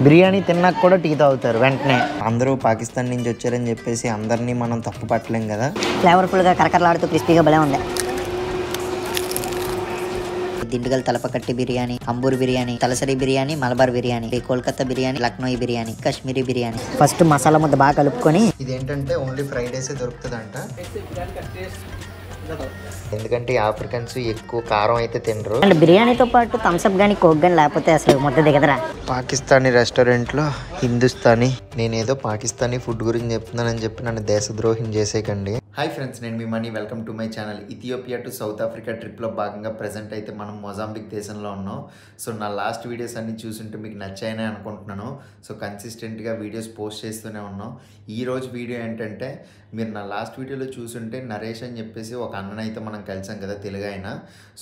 బిర్యానీ తిన్నాక కూడా టీ తాగుతారు వెంటనే. అందరూ పాకిస్తాన్ నుంచి వచ్చారని చెప్పేసి అందరినీ మనం తప్పు పట్టలేం కదా. ఫ్లేవర్ఫుల్గా కరకరలాడుతూ క్రిస్పీగా భలే ఉంది. దిండుగల్ తలపకట్టి బిర్యానీ, అంబూర్ బిర్యానీ, తలసరి బిర్యానీ, మలబార్ బిర్యానీ, కోల్కతా బిర్యానీ, లక్నోయి బిర్యానీ, కాశ్మీరీ బిర్యానీ. ఫస్ట్ మసాలా ముద్ద బాగా కలుపుకొని, ఇదేంటంటే ఓన్లీ ఫ్రైడేసే దొరుకుతుందంట. ఎందుకంటే ఆఫ్రికన్స్ ఎక్కువ కారం అయితే తినరు. అండ్ బిర్యానీతో పాటు థమ్స్అప్ కానీ కోక్ కానీ లేకపోతే అసలు ముద్ద దిగదరా. పాకిస్తానీ రెస్టారెంట్లో హిందుస్థానీ, నేనేదో పాకిస్తానీ ఫుడ్ గురించి చెప్తున్నానని చెప్పి నన్ను దేశద్రోహం చేసేయకండి. హాయ్ ఫ్రెండ్స్, నేను మీ Mani. Welcome to my channel. Ethiopia to South Africa ట్రిప్లో భాగంగా ప్రజెంట్ అయితే మనం మొజాంబిక్ దేశంలో ఉన్నాం. సో నా లాస్ట్ వీడియోస్ అన్నీ చూసుంటే మీకు నచ్చాయని అనుకుంటున్నాను. సో కన్సిస్టెంట్గా వీడియోస్ పోస్ట్ చేస్తూనే ఉన్నాం. ఈరోజు వీడియో ఏంటంటే, మీరు నా లాస్ట్ వీడియోలో చూసుంటే నరేష్ అని చెప్పేసి ఒక అన్నని అయితే మనం కలిసాం కదా, తెలుగు ఆయన.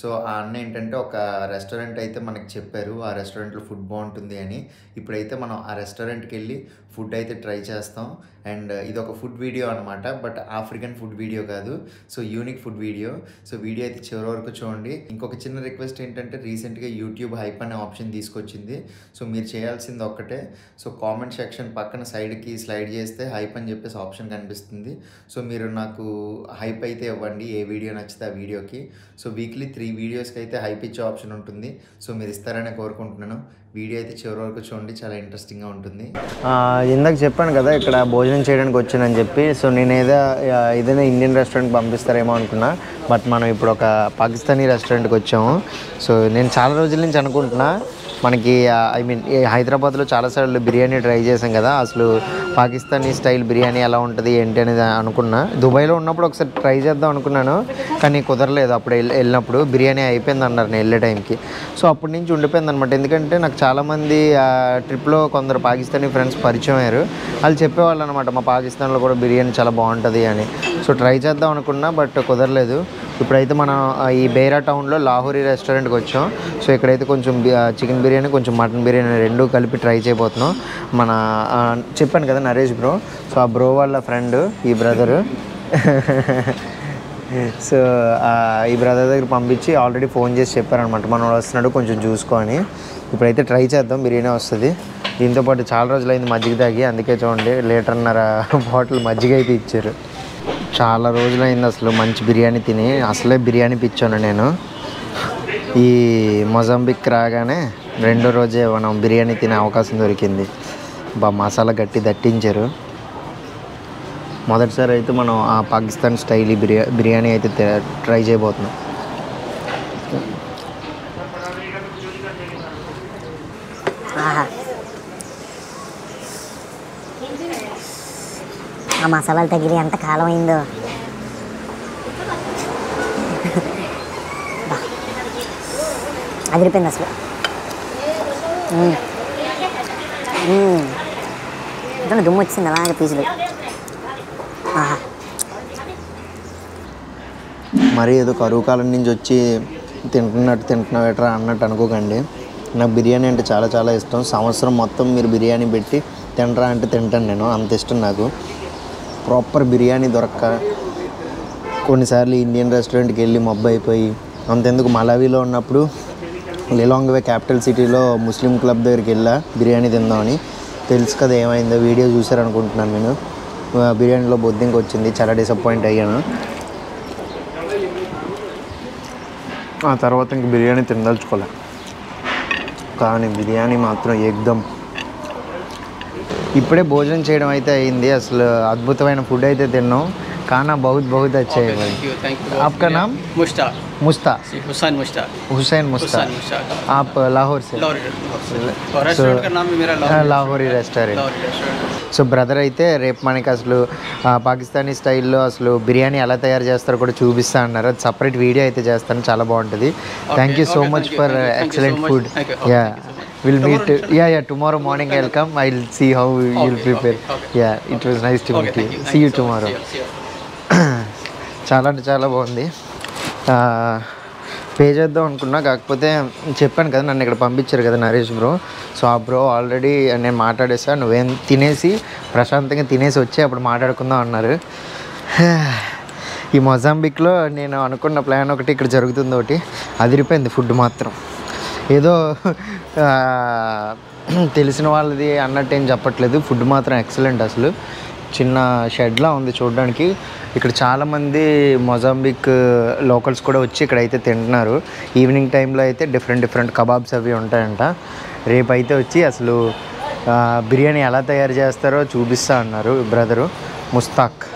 సో ఆ అన్న ఏంటంటే ఒక రెస్టారెంట్ అయితే మనకి చెప్పారు, ఆ రెస్టారెంట్లో ఫుడ్ బాగుంటుంది అని. ఇప్పుడైతే మనం ఆ రెస్టారెంట్కి వెళ్ళి ఫుడ్ అయితే ట్రై చేస్తాం. అండ్ ఇది ఒక ఫుడ్ వీడియో అనమాట, బట్ ఆఫ్రికన్ ఫుడ్ వీడియో కాదు. So unique food video. So video అయితే చివరి వరకు చూడండి. ఇంకొక చిన్న రిక్వెస్ట్ ఏంటంటే, రీసెంట్గా యూట్యూబ్ హైప్ అనే ఆప్షన్ తీసుకొచ్చింది. సో మీరు చేయాల్సింది ఒక్కటే, సో కామెంట్ సెక్షన్ పక్కన సైడ్కి స్లైడ్ చేస్తే హైప్ అని చెప్పేసి ఆప్షన్ కనిపిస్తుంది. సో మీరు నాకు హైప్ అయితే ఇవ్వండి, ఏ వీడియో నచ్చితే ఆ వీడియోకి. సో వీక్లీ 3 వీడియోస్కి అయితే హైప్ ఇచ్చే ఆప్షన్ ఉంటుంది. సో మీరు ఇస్తారని కోరుకుంటున్నాను. వీడియో అయితే చివరి వరకు చూడండి, చాలా ఇంట్రెస్టింగ్గా ఉంటుంది. ఇందాక చెప్పాను కదా ఇక్కడ భోజనం చేయడానికి వచ్చానని చెప్పి. సో నేను ఏదైనా ఇండియన్ రెస్టారెంట్కి పంపిస్తారేమో అనుకున్నా, బట్ మనం ఇప్పుడు ఒక పాకిస్తానీ రెస్టారెంట్కి వచ్చాము. సో నేను చాలా రోజుల నుంచి అనుకుంటున్నా, మనకి హైదరాబాద్లో చాలాసార్లు బిర్యానీ ట్రై చేసాం కదా, అసలు పాకిస్తానీ స్టైల్ బిర్యానీ ఎలా ఉంటుంది ఏంటి అనేది అనుకున్నా. దుబాయ్లో ఉన్నప్పుడు ఒకసారి ట్రై చేద్దాం అనుకున్నాను, కానీ కుదరలేదు. అప్పుడు వెళ్ళినప్పుడు బిర్యానీ అయిపోయింది అన్నారు నేను వెళ్ళే టైంకి. సో అప్పటి నుంచి ఉండిపోయింది అనమాట. ఎందుకంటే నాకు చాలామంది ట్రిప్లో కొందరు పాకిస్తానీ ఫ్రెండ్స్ పరిచయం అయ్యారు. వాళ్ళు చెప్పేవాళ్ళు అనమాట, మా పాకిస్తాన్లో కూడా బిర్యానీ చాలా బాగుంటుంది అని. సో ట్రై చేద్దాం అనుకున్నా, బట్ కుదరలేదు. ఇప్పుడైతే మనం ఈ బేరా టౌన్లో లాహోరీ రెస్టారెంట్కి వచ్చాం. సో ఇక్కడైతే కొంచెం చికెన్ బిర్యానీ, కొంచెం మటన్ బిర్యానీ రెండు కలిపి ట్రై చేయబోతున్నాం. మన చెప్పాను కదా నరేష్ బ్రో, సో ఆ బ్రో వాళ్ళ ఫ్రెండ్ ఈ బ్రదరు. సో ఈ బ్రదర్ దగ్గర పంపించి ఆల్రెడీ ఫోన్ చేసి చెప్పారనమాట, మనం వస్తున్నాడు కొంచెం చూసుకో అని. ఇప్పుడైతే ట్రై చేద్దాం, బిర్యానీ వస్తుంది. దీంతోపాటు చాలా రోజులైంది మజ్జిగ తాగి, అందుకే చూడండి 1.5 లీటర్ బాటిల్ మజ్జిగ అయితే ఇచ్చారు. చాలా రోజులైంది అసలు మంచి బిర్యానీ తిని. అసలే బిర్యానీ పిచ్చాను నేను. ఈ మొజాంబిక్ రాగానే 2వ రోజే మనం బిర్యానీ తినే అవకాశం దొరికింది. మసాలా గట్టి దట్టించారు. మొదటిసారి అయితే మనం ఆ పాకిస్తాన్ స్టైల్ బిర్యానీ అయితే ట్రై చేయబోతున్నాం. ఆ మసాలాలు తగిలి ఎంత కాలం అయిందో. అదిరిపోయింది అసలు. ఇంకా దుమ్ము వచ్చింది అలాగే పీసులు. మరి ఏదో కరువు కాలం నుంచి వచ్చి తింటున్నావేట్రా అన్నట్టు అనుకోకండి. నాకు బిర్యానీ అంటే చాలా చాలా ఇష్టం. సంవత్సరం మొత్తం మీరు బిర్యానీ పెట్టి తినరా అంటే తింటాను నేను, అంత ఇష్టం నాకు. ప్రాపర్ బిర్యానీ దొరక్క కొన్నిసార్లు ఇండియన్ రెస్టారెంట్కి వెళ్ళి మబ్బు అయిపోయి, అంతెందుకు మలావీలో ఉన్నప్పుడు లిలాంగ్వే క్యాపిటల్ సిటీలో ముస్లిం క్లబ్ దగ్గరికి వెళ్ళా బిర్యానీ తిందామని. తెలుసు కదా ఏమైందో, వీడియో చూసారనుకుంటున్నాను నేను. బిర్యానీలో బొద్దింక వచ్చింది, చాలా డిసప్పాయింట్ అయ్యాను. ఆ తర్వాత ఇంక బిర్యానీ తినదలుచుకోలే, కానీ బిర్యానీ మాత్రం ఏకదమ్. ఇప్పుడే భోజనం చేయడం అయితే అయింది. అసలు అద్భుతమైన ఫుడ్ అయితే తిన్నాం. खाना बहुत बहुत अच्छा है भाई. आपका नाम? मुश्ताक. मुश्ताक. हुसैन मुश्ताक. हुसैन मुश्ताक. आप लाहौर से? और रेस्टोरेंट का नाम भी मेरा లాహోరీ రెస్టారెంట్. సో బ్రదర్ అయితే రేపు మనకి అసలు పాకిస్తానీ స్టైల్లో అసలు బిర్యానీ ఎలా తయారు చేస్తారో కూడా చూపిస్తా అన్నారు. అది సపరేట్ వీడియో అయితే చేస్తాను, చాలా బాగుంటుంది. Thank you so much for excellent food. Yeah will meet. Yeah tomorrow morning I will come. I will see how you will prepare. Yeah it was nice to meet you. See you tomorrow. చాలా అంటే చాలా బాగుంది. Pay చేద్దాం అనుకున్నా, కాకపోతే చెప్పాను కదా నన్ను ఇక్కడ పంపించారు కదా నరేష్ బ్రో. సో ఆ బ్రో ఆల్రెడీ నేను మాట్లాడేసా, నువ్వేం తినేసి ప్రశాంతంగా తినేసి వచ్చి అప్పుడు మాట్లాడుకుందాం అన్నారు. ఈ మొజాంబిక్లో నేను అనుకున్న ప్లాన్ ఒకటి, ఇక్కడ జరుగుతుంది ఒకటి. అదిరిపోయింది ఫుడ్ మాత్రం. ఏదో తెలిసిన వాళ్ళది అన్నట్టు ఏం చెప్పట్లేదు. ఫుడ్ మాత్రం ఎక్సలెంట్. అసలు చిన్న షెడ్లా ఉంది చూడడానికి. ఇక్కడ చాలామంది మొజాంబిక్ లోకల్స్ కూడా వచ్చి ఇక్కడైతే తింటున్నారు. ఈవినింగ్ టైంలో అయితే డిఫరెంట్ కబాబ్స్ అవి ఉంటాయంట. రేపైతే వచ్చి అసలు బిర్యానీ ఎలా తయారు చేస్తారో చూపిస్తా అన్నారు బ్రదరు ముస్తాక్.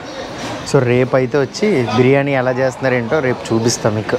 సో రేపైతే వచ్చి బిర్యానీ ఎలా చేస్తున్నారేంటో రేపు చూపిస్తాం మీకు.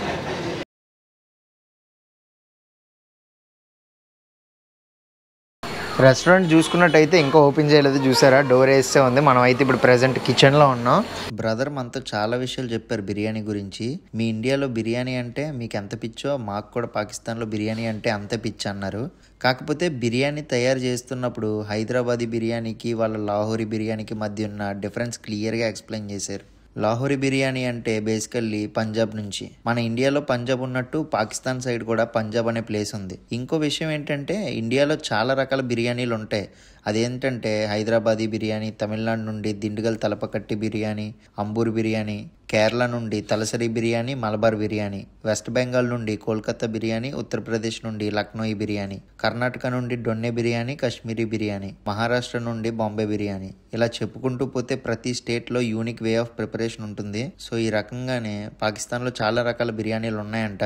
రెస్టారెంట్ చూసుకున్నట్టయితే ఇంకా ఓపెన్ చేయలేదు, చూసారా డోర్ వేస్తే ఉంది. మనం అయితే ఇప్పుడు ప్రెసెంట్ కిచెన్లో ఉన్నాం. బ్రదర్ మనతో చాలా విషయాలు చెప్పారు బిర్యానీ గురించి. మీ ఇండియాలో బిర్యానీ అంటే మీకు ఎంత పిచ్చో మాకు కూడా పాకిస్తాన్లో బిర్యానీ అంటే అంత పిచ్చి అన్నారు. కాకపోతే బిర్యానీ తయారు చేస్తున్నప్పుడు హైదరాబాదీ బిర్యానీకి వాళ్ళ లాహోరీ బిర్యానీకి మధ్య ఉన్న డిఫరెన్స్ క్లియర్గా ఎక్స్ప్లెయిన్ చేశారు. లాహోరీ బిర్యానీ అంటే బేసికల్లీ పంజాబ్ నుంచి. మన ఇండియాలో పంజాబ్ ఉన్నట్టు పాకిస్తాన్ సైడ్ కూడా పంజాబ్ అనే ప్లేస్ ఉంది. ఇంకో విషయం ఏంటంటే ఇండియాలో చాలా రకాల బిర్యానీలు ఉంటాయి. అదేంటంటే హైదరాబాదీ బిర్యానీ, తమిళనాడు నుండి దిండుగల్ తలపకట్టి బిర్యానీ, అంబూర్ బిర్యానీ, కేరళ నుండి తలసరి బిర్యానీ, మలబార్ బిర్యానీ, వెస్ట్ బెంగాల్ నుండి కోల్కతా బిర్యానీ, ఉత్తరప్రదేశ్ నుండి లక్నోయి బిర్యానీ, కర్ణాటక నుండి డొన్నె బిర్యానీ, కాశ్మీరీ బిర్యానీ, మహారాష్ట్ర నుండి బాంబే బిర్యానీ. ఇలా చెప్పుకుంటూ పోతే ప్రతి స్టేట్లో యూనిక్ వే ఆఫ్ ప్రిపరేషన్ ఉంటుంది. సో ఈ రకంగానే పాకిస్తాన్లో చాలా రకాల బిర్యానీలు ఉన్నాయంట.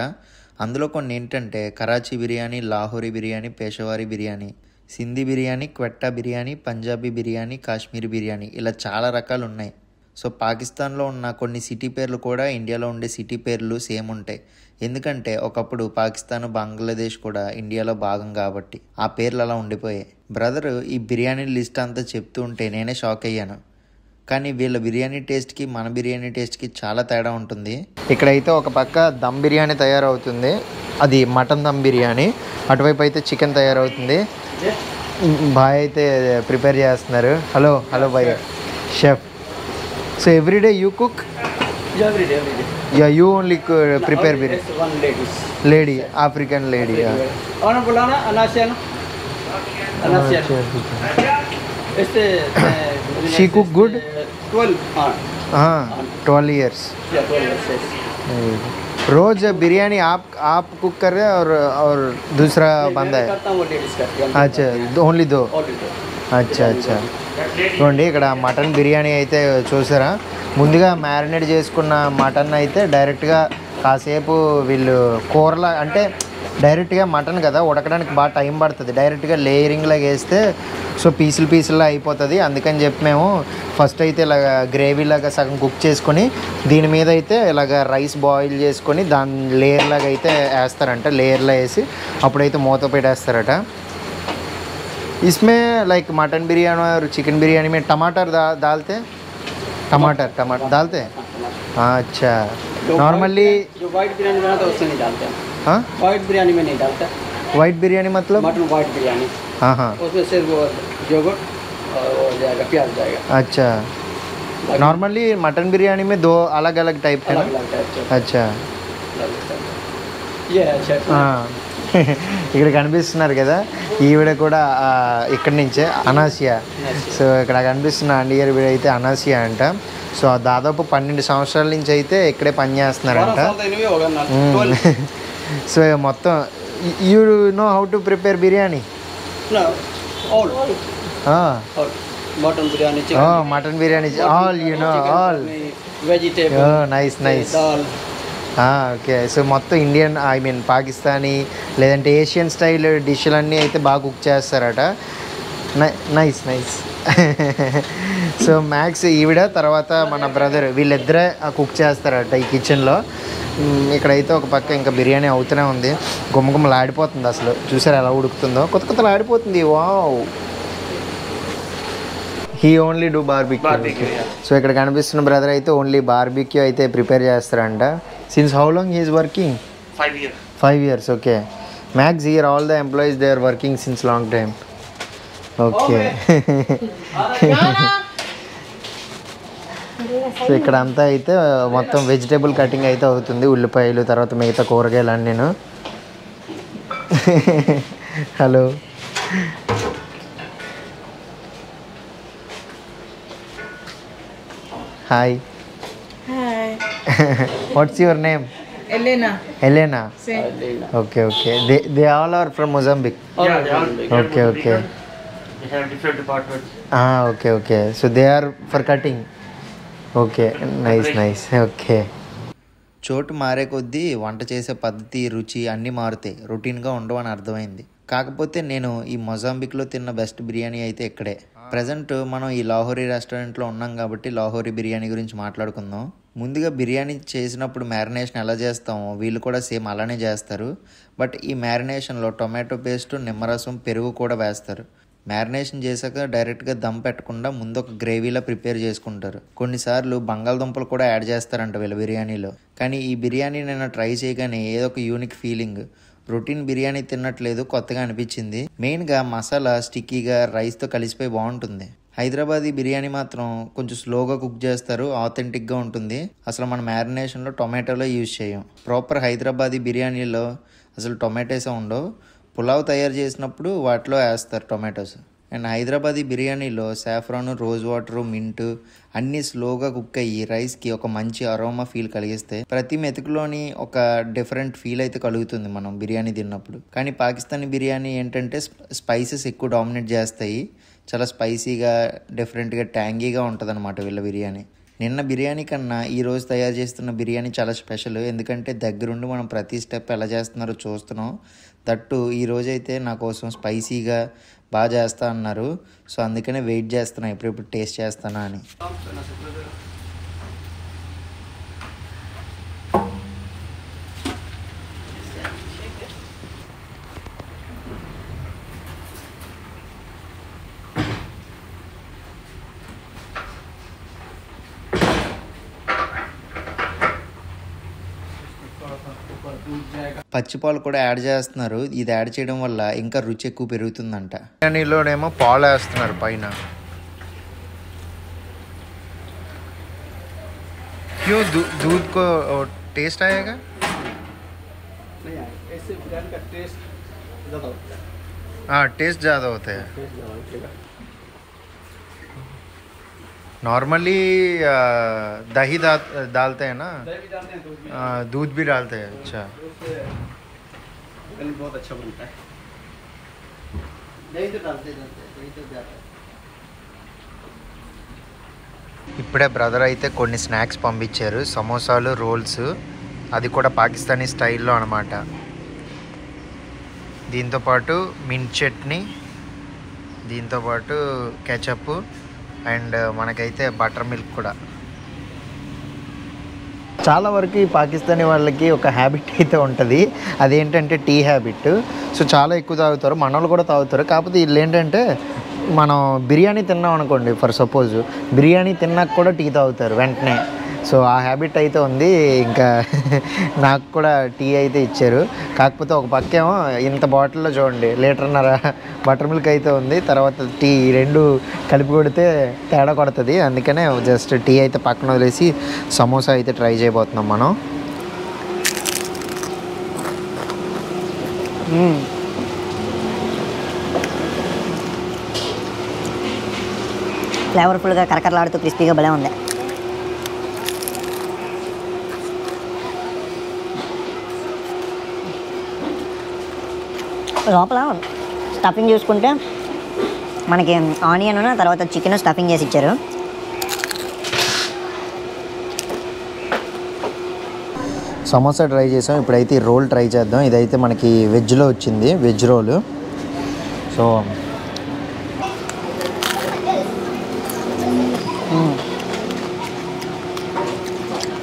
అందులో కొన్ని ఏంటంటే కరాచీ బిర్యానీ, లాహోరీ బిర్యానీ, పేషవారీ బిర్యానీ, సింధీ బిర్యానీ, క్వెట్టా బిర్యానీ, పంజాబీ బిర్యానీ, కాశ్మీరీ బిర్యానీ, ఇలా చాలా రకాలు ఉన్నాయి. సో పాకిస్తాన్లో ఉన్న కొన్ని సిటీ పేర్లు కూడా ఇండియాలో ఉండే సిటీ పేర్లు సేమ్ ఉంటాయి. ఎందుకంటే ఒకప్పుడు పాకిస్తాన్, బంగ్లాదేశ్ కూడా ఇండియాలో భాగం కాబట్టి ఆ పేర్లు అలా ఉండిపోయాయి. బ్రదర్ ఈ బిర్యానీ లిస్ట్ అంతా చెప్తూ ఉంటే నేనే షాక్ అయ్యాను. కానీ వీళ్ళ బిర్యానీ టేస్ట్కి మన బిర్యానీ టేస్ట్కి చాలా తేడా ఉంటుంది. ఇక్కడైతే ఒక పక్క దమ్ బిర్యానీ తయారవుతుంది, అది మటన్ దమ్ బిర్యానీ. అటువైపు అయితే చికెన్ తయారవుతుంది. బాయ్ అయితే ప్రిపేర్ చేస్తున్నారు. Hello boy chef. So everyday you cook? Yeah, you only prepare biryani. Lady, African lady. She cook good? 12 years. रोज बिरयानी आप कुक कर रहे हैं और दूसरा बंदा है? अच्छा, ఓన్లీ దో. అచ్చా చూడండి ఇక్కడ మటన్ బిర్యానీ అయితే చూసారా. ముందుగా మ్యారినేట్ చేసుకున్న మటన్ అయితే డైరెక్ట్గా కాసేపు వీళ్ళు కూరలా అంటే డైరెక్ట్గా మటన్ కదా ఉడకడానికి బాగా టైం పడుతుంది. డైరెక్ట్గా లేయరింగ్లాగా వేస్తే సో పీసులా అయిపోతుంది. అందుకని చెప్పి మేము ఫస్ట్ అయితే ఇలాగ గ్రేవీలాగా సగం కుక్ చేసుకొని దీని మీద అయితే ఇలాగ రైస్ బాయిల్ చేసుకొని దాని లేయర్లాగా అయితే వేస్తారంట. లేయర్లో వేసి అప్పుడైతే మూత పెట్టేస్తారట. इसमें लाइक मटन बिरयानी और चिकन बिरयानी में टमाटर डालते हैं? टमाटर डालते हैं? हाँ अच्छा. नॉर्मली जो वाइट बिरयानी बनाता है उसमें नहीं डालते हैं. हाँ वाइट बिरयानी में नहीं डालता. वाइट बिरयानी मतलब? Mutton white biryani. हाँ उसमें सिर्फ वो योगर्ट और वो जाएगा, प्याज जाएगा. अच्छा. नॉर्मली मटन बिरयानी में दो अलग अलग टाइप है ना? अच्छा. ये है शेफ. ఇక్కడ కనిపిస్తున్నారు కదా, ఈవిడ కూడా ఇక్కడి నుంచే అనాసియా. సో ఇక్కడ కనిపిస్తున్న అండియర్ వీడ అయితే అనాసియా అంట. సో దాదాపు 12 సంవత్సరాల నుంచి అయితే ఇక్కడే పనిచేస్తున్నారంట. సో మొత్తం you know how to prepare biryani? Mutton biryani all you know all. Nice. Okay. So మొత్తం ఇండియన్ పాకిస్తానీ లేదంటే ఏషియన్ స్టైల్ డిష్లన్నీ అయితే బాగా కుక్ చేస్తారట. నైస్. సో మ్యాక్స్ ఈవిడ తర్వాత మన బ్రదర్ వీళ్ళిద్దరే కుక్ చేస్తారట ఈ కిచెన్లో. ఇక్కడైతే ఒక పక్క ఇంకా బిర్యానీ అవుతూనే ఉంది. గుమ్మగుమ్మలు ఆడిపోతుంది. అసలు చూసారు ఎలా ఉడుకుతుందో, కొత్తలు ఆడిపోతుంది. Wow. He only do barbecue. So ఇక్కడ కనిపిస్తున్న బ్రదర్ అయితే ఓన్లీ బార్బిక్యూ అయితే ప్రిపేర్ చేస్తారంట. Since how long he is working? 5 years. 5 years, okay. Max here, all the employees they are working since long time. Okay. So ఇక్కడ అంతా అయితే మొత్తం vegetable cutting అయితే అవుతుంది. ఉల్లిపాయలు తర్వాత మిగతా కూరగాయలు అన్నీ. Hello. Hi. What's your name? Elena. Elena. Sí. Okay, okay. They all are from Mozambique. Yeah, they are big. Okay, okay. They have different departments. Okay, okay. So they are for cutting. Okay nice nice okay. చోటు మారే కొద్దీ వంట చేసే పద్ధతి రుచి అన్నీ మారుతాయి, రొటీన్గా ఉండవని అర్థమైంది. కాకపోతే నేను ఈ మొజాంబిక్లో తిన్న బెస్ట్ బిర్యానీ అయితే ఇక్కడే. ప్రజెంట్ మనం ఈ లాహోరీ రెస్టారెంట్లో ఉన్నాం కాబట్టి లాహోరీ బిర్యానీ గురించి మాట్లాడుకుందాం. ముందుగా బిర్యానీ చేసినప్పుడు మ్యారినేషన్ ఎలా చేస్తామో వీళ్ళు కూడా సేమ్ అలానే చేస్తారు. బట్ ఈ మ్యారినేషన్లో టొమాటో పేస్ట్, నిమ్మరసం, పెరుగు కూడా వేస్తారు. మ్యారినేషన్ చేశాక డైరెక్ట్గా దమ్ పెట్టకుండా ముందు ఒక గ్రేవీలా ప్రిపేర్ చేసుకుంటారు. కొన్నిసార్లు బంగాళదుంపలు కూడా యాడ్ చేస్తారంట వీళ్ళ బిర్యానీలో. కానీ ఈ బిర్యానీ నేను ట్రై చేయగానే ఏదో ఒక యూనిక్ ఫీలింగ్. రొటీన్ బిర్యానీ తిన్నట్లేదు, కొత్తగా అనిపించింది. మెయిన్గా మసాలా స్టిక్కీగా రైస్తో కలిసిపోయి బాగుంటుంది. హైదరాబాదీ బిర్యానీ మాత్రం కొంచెం స్లోగా కుక్ చేస్తారు, ఆథెంటిక్గా ఉంటుంది. అసలు మన మ్యారినేషన్లో టొమాటోలో యూజ్ చేయం. ప్రాపర్ హైదరాబాదీ బిర్యానీలో అసలు టొమాటోసే ఉండవు. పులావ్ తయారు చేసినప్పుడు వాటిలో వేస్తారు టొమాటోస్. అండ్ హైదరాబాదీ బిర్యానీలో సాఫ్రాన్, రోజ్ వాటర్, మింట్ అన్నీ స్లోగా కుక్ అయ్యి రైస్కి ఒక మంచి అరోమా ఫీల్ కలిగిస్తే ప్రతి మెతుకులోని ఒక డిఫరెంట్ ఫీల్ అయితే కలుగుతుంది మనం బిర్యానీ తిన్నప్పుడు. కానీ పాకిస్తానీ బిర్యానీ ఏంటంటే స్పైసెస్ ఎక్కువ డామినేట్ చేస్తాయి. చాలా స్పైసీగా, డిఫరెంట్గా, ట్యాంగీగా ఉంటుంది అనమాట వీళ్ళ బిర్యానీ. నిన్న బిర్యానీ కన్నా ఈరోజు తయారు చేస్తున్న బిర్యానీ చాలా స్పెషల్. ఎందుకంటే దగ్గరుండి మనం ప్రతి స్టెప్ ఎలా చేస్తున్నారో చూస్తున్నాం. దట్టు ఈరోజైతే నా కోసం స్పైసీగా బాగా చేస్తా అన్నారు. సో అందుకనే వెయిట్ చేస్తున్నా ఎప్పుడెప్పుడు టేస్ట్ చేస్తానా అని. పచ్చిపాలు కూడా యాడ్ చేస్తున్నారు. ఇది యాడ్ చేయడం వల్ల ఇంకా రుచి ఎక్కువ పెరుగుతుందంట. బిర్యానీలోనేమో పాలు వేస్తున్నారు పైన. क्यों दूध को टेस्ट आएगा? नहीं यार, ऐसे बिरयानी का टेस्ट ज़्यादा होता है. हाँ, टेस्ट ज़्यादा होता है. टेस्ट ज़्यादा उठेगा. नॉर्मली दही डालते हैं ना, दही भी डालते हैं, दूध भी डालते हैं. अच्छा, उससे बिरयानी बहुत अच्छा बनता है. दही तो डालते हैं, दही तो ज़्यादा. ఇప్పుడే బ్రదర్ అయితే కొన్ని స్నాక్స్ పంపించారు, సమోసాలు, రోల్స్. అది కూడా పాకిస్తానీ స్టైల్లో అనమాట. దీంతోపాటు మింట్ చట్నీ, దీంతోపాటు కెచప్ అండ్ మనకైతే బటర్ మిల్క్ కూడా. చాలా వరకు ఈ పాకిస్తానీ వాళ్ళకి ఒక హ్యాబిట్ అయితే ఉంటుంది, అదేంటంటే టీ హ్యాబిట్. సో చాలా ఎక్కువ తాగుతారు, మన వాళ్ళు కూడా తాగుతారు. కాకపోతే వీళ్ళు ఏంటంటే మనం బిర్యానీ తిన్నాం అనుకోండి, ఫర్ సపోజ్ బిర్యానీ తిన్నాక కూడా టీ తాగుతారు వెంటనే. సో ఆ హ్యాబిట్ అయితే ఉంది. ఇంకా నాకు కూడా టీ అయితే ఇచ్చారు. కాకపోతే ఒక పక్కేమో ఇంత బాటిల్లో చూడండి 1.5 లీటర్ బటర్ మిల్క్ అయితే ఉంది, తర్వాత టీ, రెండు కలిపి కొడితే తేడా కొడుతుంది. అందుకనే జస్ట్ టీ అయితే పక్కన వదిలేసి సమోసా అయితే ట్రై చేయబోతున్నాం మనం. ఫ్లేవర్ఫుల్గా కరకరలాడుతూ క్రిస్పీగా భలే ఉంది. లోపల స్టఫింగ్ చూసుకుంటే మనకి ఆనియన్, తర్వాత చికెన్ స్టఫింగ్ చేసి ఇచ్చారు. సమోసా ట్రై చేసాం, ఇప్పుడైతే ఈ రోల్ ట్రై చేద్దాం. ఇదైతే మనకి వెజ్లో వచ్చింది, వెజ్ రోల్. సో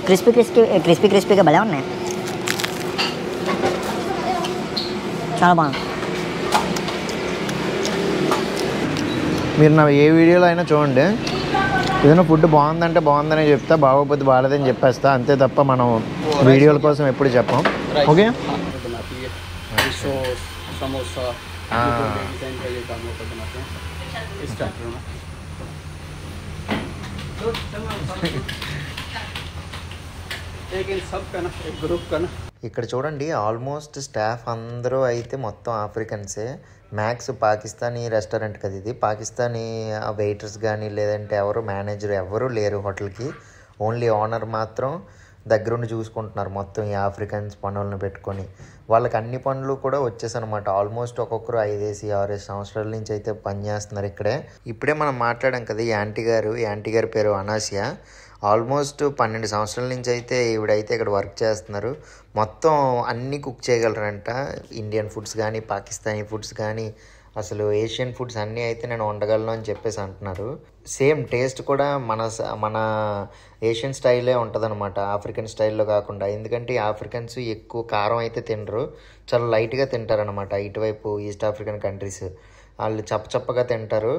క్రిస్పీగా భలే ఉన్నాయి, చాలా బాగుంది. మీరు నా ఏ వీడియోలో అయినా చూడండి, ఏదైనా ఫుడ్ బాగుందంటే బాగుందనే చెప్తా, బాగోకపోతే బాగాలేదని చెప్పేస్తా. అంతే తప్ప మనం వీడియోల కోసం ఎప్పుడు చెప్పాం. ఓకే, बनाती है सॉस, समोसा, डिजाइन का ये काम होता बनाते हैं स्टार्टर में. एक इन सब का ना, एक ग्रुप का ना. ఇక్కడ చూడండి ఆల్మోస్ట్ స్టాఫ్ అందరూ అయితే మొత్తం ఆఫ్రికన్సే. మ్యాక్స్ పాకిస్తానీ రెస్టారెంట్ కదా ఇది. పాకిస్తానీ వెయిటర్స్ కానీ లేదంటే ఎవరు మేనేజర్ ఎవరు లేరు హోటల్కి. ఓన్లీ ఓనర్ మాత్రం దగ్గరుండి చూసుకుంటున్నారు మొత్తం ఈ ఆఫ్రికన్స్ పనులను పెట్టుకొని. వాళ్ళకి అన్ని పనులు కూడా వచ్చేసనమాట. ఆల్మోస్ట్ ఒక్కొక్కరు 5-6 సంవత్సరాల నుంచి అయితే పనిచేస్తున్నారు ఇక్కడే. ఇప్పుడే మనం మాట్లాడాం కదా ఈ యాంటీ గారి పేరు అనాసియా. ఆల్మోస్ట్ 12 సంవత్సరాల నుంచి అయితే ఈవిడైతే ఇక్కడ వర్క్ చేస్తున్నారు. మొత్తం అన్నీ కుక్ చేయగలరంట. ఇండియన్ ఫుడ్స్ కానీ, పాకిస్తానీ ఫుడ్స్ కానీ, అసలు ఏషియన్ ఫుడ్స్ అన్నీ అయితే నేను వండగలను అని చెప్పేసి అంటున్నారు. సేమ్ టేస్ట్ కూడా మన ఏషియన్ స్టైలే ఉంటుంది అనమాట, ఆఫ్రికన్ స్టైల్లో కాకుండా. ఎందుకంటే ఈ ఆఫ్రికన్స్ ఎక్కువ కారం అయితే తినరు, చాలా లైట్గా తింటారనమాట. ఇటువైపు ఈస్ట్ ఆఫ్రికన్ కంట్రీస్ వాళ్ళు చప్పగా తింటారు.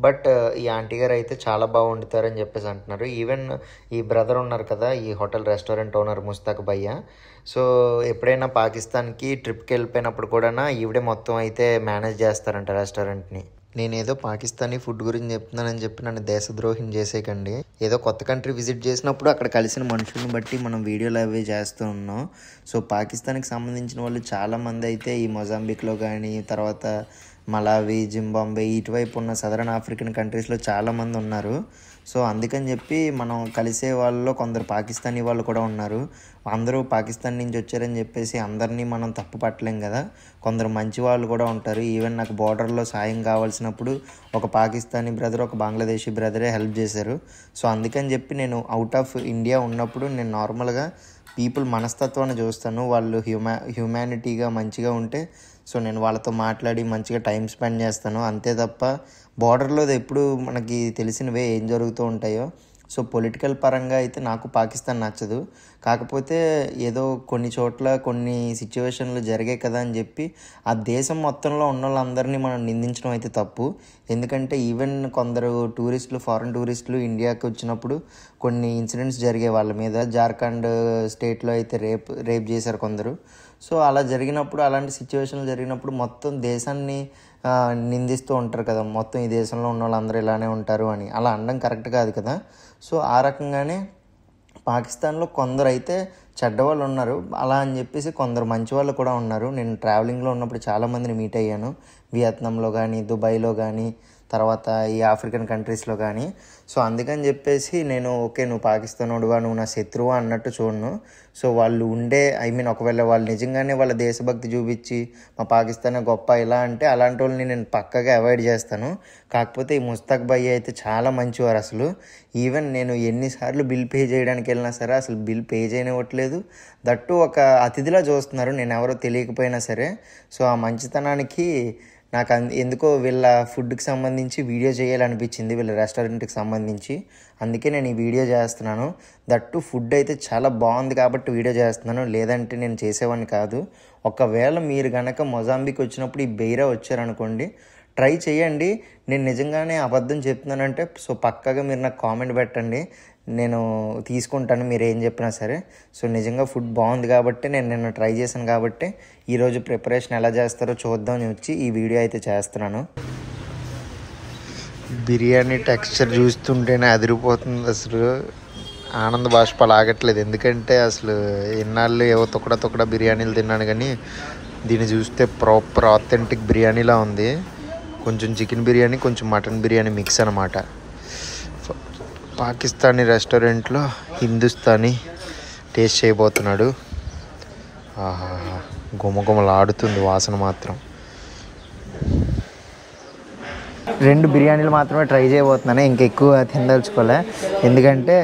బట్ ఈ ఆంటీ గారు అయితే చాలా బాగా వండుతారని చెప్పేసి అంటున్నారు. ఈవెన్ ఈ బ్రదర్ ఉన్నారు కదా, ఈ హోటల్ రెస్టారెంట్ ఓనర్ ముస్తాక్ భయ్య. సో ఎప్పుడైనా పాకిస్తాన్కి ట్రిప్కి వెళ్ళిపోయినప్పుడు కూడా ఈవిడే మొత్తం అయితే మేనేజ్ చేస్తారంట రెస్టారెంట్ని. నేనేదో పాకిస్తానీ ఫుడ్ గురించి చెప్తున్నానని చెప్పి నన్ను దేశద్రోహం చేసేయకండి. ఏదో కొత్త కంట్రీ విజిట్ చేసినప్పుడు అక్కడ కలిసిన మనుషులను బట్టి మనం వీడియోలు అవి చేస్తూ ఉన్నాం. సో పాకిస్తాన్కి సంబంధించిన వాళ్ళు చాలామంది అయితే ఈ మొజాంబిక్లో కానీ, తర్వాత మలావి, జింబాబ్వే ఇటువైపు ఉన్న సదరన్ ఆఫ్రికన్ కంట్రీస్లో చాలామంది ఉన్నారు. సో అందుకని చెప్పి మనం కలిసే వాళ్ళలో కొందరు పాకిస్తానీ వాళ్ళు కూడా ఉన్నారు. అందరూ పాకిస్తాన్ నుంచి వచ్చారని చెప్పేసి అందరినీ మనం తప్పు పట్టలేం కదా. కొందరు మంచి వాళ్ళు కూడా ఉంటారు. ఈవెన్ నాకు బార్డర్లో సాయం కావాల్సినప్పుడు ఒక పాకిస్తానీ బ్రదర్, ఒక బంగ్లాదేశీ బ్రదరే హెల్ప్ చేశారు. సో అందుకని చెప్పి నేను అవుట్ ఆఫ్ ఇండియా ఉన్నప్పుడు నేను నార్మల్గా పీపుల్ మనస్తత్వాన్ని చూస్తాను. వాళ్ళు హ్యూమానిటీగా మంచిగా ఉంటే సో నేను వాళ్ళతో మాట్లాడి మంచిగా టైం స్పెండ్ చేస్తాను. అంతే తప్ప బార్డర్లో ఎప్పుడు మనకి తెలిసినవే ఏం జరుగుతూ ఉంటాయో. సో పొలిటికల్ పరంగా అయితే నాకు పాకిస్తాన్ నచ్చదు. కాకపోతే ఏదో కొన్ని చోట్ల కొన్ని సిచ్యువేషన్లు జరిగాయి కదా అని చెప్పి ఆ దేశం మొత్తంలో ఉన్న వాళ్ళందరినీ మనం నిందించడం అయితే తప్పు. ఎందుకంటే ఈవెన్ కొందరు ఫారెన్ టూరిస్టులు ఇండియాకి వచ్చినప్పుడు కొన్ని ఇన్సిడెంట్స్ జరిగాయి వాళ్ళ మీద. జార్ఖండ్ స్టేట్లో అయితే రేప్ చేశారు కొందరు. సో అలా జరిగినప్పుడు, అలాంటి సిచ్యువేషన్లు జరిగినప్పుడు మొత్తం దేశాన్ని నిందిస్తూ ఉంటారు కదా, మొత్తం ఈ దేశంలో ఉన్న వాళ్ళందరూ ఇలానే ఉంటారు అని. అలా అనడం కరెక్ట్ కాదు కదా. సో ఆ రకంగానే పాకిస్తాన్లో కొందరు అయితే చెడ్డవాళ్ళు ఉన్నారు, అలా అని చెప్పేసి కొందరు మంచి వాళ్ళు కూడా ఉన్నారు. నేను ట్రావెలింగ్లో ఉన్నప్పుడు చాలామందిని మీట్ అయ్యాను, వియత్నాంలో కానీ, దుబాయ్లో కానీ, తర్వాత ఈ ఆఫ్రికన్ కంట్రీస్లో కానీ. సో అందుకని చెప్పేసి నేను ఓకే నువ్వు పాకిస్తానోడువా, నువ్వు నా శత్రువా అన్నట్టు చూడను. సో వాళ్ళు ఒకవేళ వాళ్ళు నిజంగానే వాళ్ళ దేశభక్తి చూపించి మా పాకిస్తానే గొప్ప ఇలా అంటే అలాంటి వాళ్ళని నేను పక్కగా అవాయిడ్ చేస్తాను. కాకపోతే ఈ ముస్తాక్ భయ్య అయితే చాలా మంచివారు అసలు. ఈవెన్ నేను ఎన్నిసార్లు బిల్ పే చేయడానికి వెళ్ళినా సరే అసలు బిల్ పే చేయనివ్వట్లేదు. దట్టు ఒక అతిథిలా చూస్తున్నారు, నేను ఎవరో తెలియకపోయినా సరే. సో ఆ మంచితనానికి నాకు ఎందుకో వీళ్ళ ఫుడ్కి సంబంధించి వీడియో చేయాలనిపించింది, వీళ్ళ రెస్టారెంట్కి సంబంధించి. అందుకే నేను ఈ వీడియో చేస్తున్నాను. దట్టు ఫుడ్ అయితే చాలా బాగుంది కాబట్టి వీడియో చేస్తున్నాను, లేదంటే నేను చేసేవాడిని కాదు. ఒకవేళ మీరు కనుక మొజాంబిక్ వచ్చినప్పుడు ఈ బెయిరా వచ్చారనుకోండి, ట్రై చేయండి. నేను నిజంగానే అబద్ధం చెప్తున్నానంటే సో పక్కాగా మీరు నాకు కామెంట్ పెట్టండి, నేను తీసుకుంటాను మీరు ఏం చెప్పినా సరే. సో నిజంగా ఫుడ్ బాగుంది కాబట్టి నేను నిన్న ట్రై చేశాను కాబట్టి ఈరోజు ప్రిపరేషన్ ఎలా చేస్తారో చూద్దామని వచ్చి ఈ వీడియో అయితే చేస్తున్నాను. బిర్యానీ టెక్స్చర్ చూస్తుంటేనే అదిరిపోతుంది అసలు, ఆనంద బాష్పాలు ఆగట్లేదు. ఎందుకంటే అసలు ఇన్నాళ్ళు ఏవో తొక్కడా బిర్యానీలు తిన్నాను, కానీ దీన్ని చూస్తే ప్రాపర్ ఆథెంటిక్ బిర్యానీలా ఉంది. కొంచెం చికెన్ బిర్యానీ, కొంచెం మటన్ బిర్యానీ మిక్స్ అనమాట. పాకిస్తానీ రెస్టారెంట్లో హిందుస్థానీ టేస్ట్ చేయబోతున్నాడు. ఆహా, గుమగుమలాడుతుంది వాసన మాత్రం. 2 బిర్యానీలు మాత్రమే ట్రై చేయబోతున్నాను, ఇంకెక్కువ తినదలుచుకోలే. ఎందుకంటే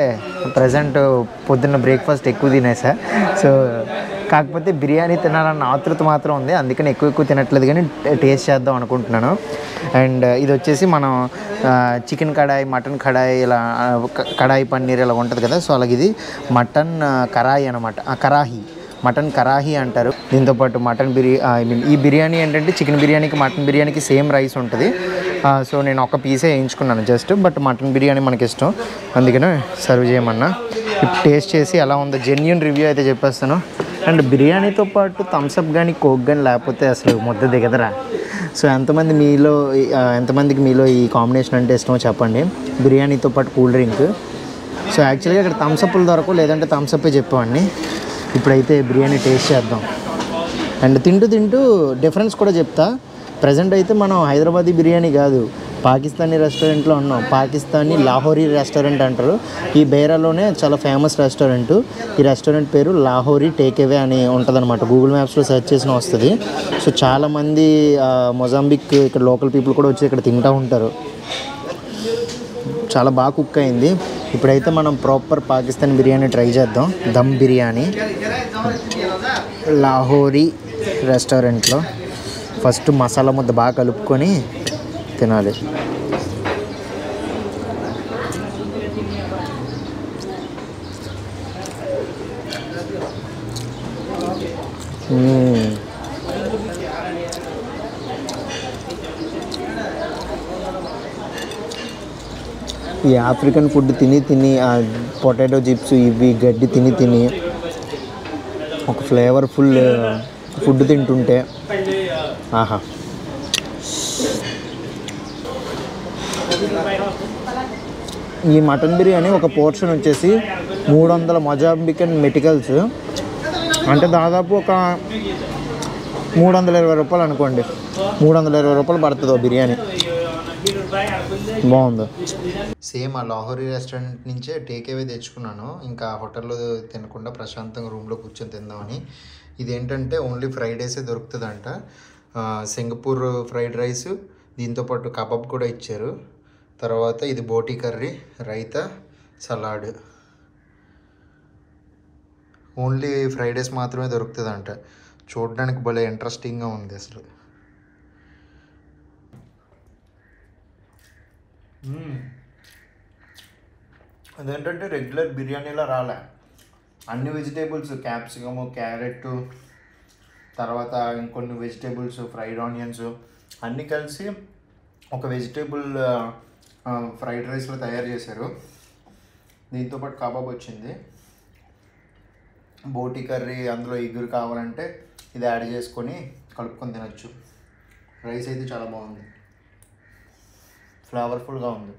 ప్రజెంట్ పొద్దున్న బ్రేక్ఫాస్ట్ ఎక్కువ తినేసా. సో కాకపోతే బిర్యానీ తినాలన్న ఆతృత మాత్రం ఉంది, అందుకని ఎక్కువ తినట్లేదు, కానీ టేస్ట్ చేద్దాం అనుకుంటున్నాను. అండ్ ఇది వచ్చేసి మనం చికెన్ కడాయి, మటన్ కడాయి, ఇలా కడాయి పన్నీర్ ఇలా ఉంటుంది కదా. సో అలాగే ఇది మటన్ కరాయి అనమాట, మటన్ కరాహీ అంటారు. దీంతోపాటు మటన్ ఈ బిర్యానీ ఏంటంటే చికెన్ బిర్యానీకి మటన్ బిర్యానీకి సేమ్ రైస్ ఉంటుంది. సో నేను ఒక పీసే వేయించుకున్నాను జస్ట్, బట్ మటన్ బిర్యానీ మనకి ఇష్టం, అందుకనే సర్వ్ చేయమన్నా. ఇప్పుడు టేస్ట్ చేసి ఎలా ఉందో జెన్యూన్ రివ్యూ అయితే చెప్పేస్తాను. అండ్ బిర్యానీతో పాటు థమ్స్అప్ కానీ, కోక్ కానీ లేకపోతే అసలు ముద్ద దిగదరా. సో ఎంతమందికి మీలో ఈ కాంబినేషన్ అంటే ఇష్టమో చెప్పండి, బిర్యానీతో పాటు కూల్ డ్రింక్. సో యాక్చువల్గా ఇక్కడ థమ్స్అప్లు దొరకవు, లేదంటే థమ్స్అప్పే చెప్పేవాడిని. ఇప్పుడైతే బిర్యానీ టేస్ట్ చేద్దాం. అండ్ తింటూ డిఫరెన్స్ కూడా చెప్తా. ప్రజెంట్ అయితే మనం హైదరాబాదీ బిర్యానీ కాదు, పాకిస్తానీ రెస్టారెంట్లో ఉన్నాం. పాకిస్తానీ లాహోరీ రెస్టారెంట్ అంటారు. ఈ బేరాలోనే చాలా ఫేమస్ రెస్టారెంట్. ఈ రెస్టారెంట్ పేరు లాహోరీ టేక్అవే అని ఉంటుందన్నమాట. గూగుల్ మ్యాప్స్లో సెర్చ్ చేసిన వస్తుంది. సో చాలామంది మొజాంబిక్ ఇక్కడ లోకల్ పీపుల్ కూడా వచ్చి ఇక్కడ తింటూ ఉంటారు. చాలా బాగా కుక్ అయింది. ఇప్పుడైతే మనం ప్రాపర్ పాకిస్తానీ బిర్యానీ ట్రై చేద్దాం. దమ్ బిర్యానీ లాహోరీ రెస్టారెంట్లో ఫస్ట్ మసాలా ముద్ద బాగా కలుపుకొని తినాలి. ఈ ఆఫ్రికన్ ఫుడ్ తిని పొటాటో చిప్స్ ఇవి గడ్డి తిని ఒక ఫ్లేవర్ఫుల్ ఫుడ్ తింటుంటే ఆహా. ఈ మటన్ బిర్యానీ ఒక పోర్షన్ వచ్చేసి 300 మొజాంబికన్ మెటికల్స్, అంటే దాదాపు ఒక 320 రూపాయలు అనుకోండి. 320 రూపాయలు పడుతుంది బిర్యానీ. బాగుంది. సేమ్ ఆ లాహోరీ రెస్టారెంట్ నుంచే టేక్అవే తెచ్చుకున్నాను. ఇంకా హోటల్లో తినకుండా ప్రశాంతంగా రూమ్లో కూర్చొని తిందామని. ఇదేంటంటే ఓన్లీ ఫ్రైడేసే దొరుకుతుందంట. సింగపూర్ ఫ్రైడ్ రైస్, దీంతోపాటు కబాబ్ కూడా ఇచ్చారు. తర్వాత ఇది బోటీ curry, raita, salad. Only Fridays మాత్రమే దొరుకుతుందంట. చూడడానికి భలే ఇంట్రెస్టింగ్గా ఉంది అసలు. అదేంటంటే రెగ్యులర్ బిర్యానీలో రాలే. అన్ని వెజిటేబుల్స్, క్యాప్సికము, క్యారెట్, తర్వాత ఇంకొన్ని వెజిటేబుల్స్, ఫ్రైడ్ ఆనియన్స్ అన్నీ కలిసి ఒక వెజిటేబుల్ ఫ్రైడ్ రైస్లో తయారు చేశారు. దీంతోపాటు కబాబ్ వచ్చింది, బోటీ కర్రీ, అందులో ఇగురు కావాలంటే ఇది యాడ్ చేసుకొని కలుపుకొని తినచ్చు. రైస్ అయితే చాలా బాగుంది, ఫ్లేవర్ఫుల్గా ఉంది.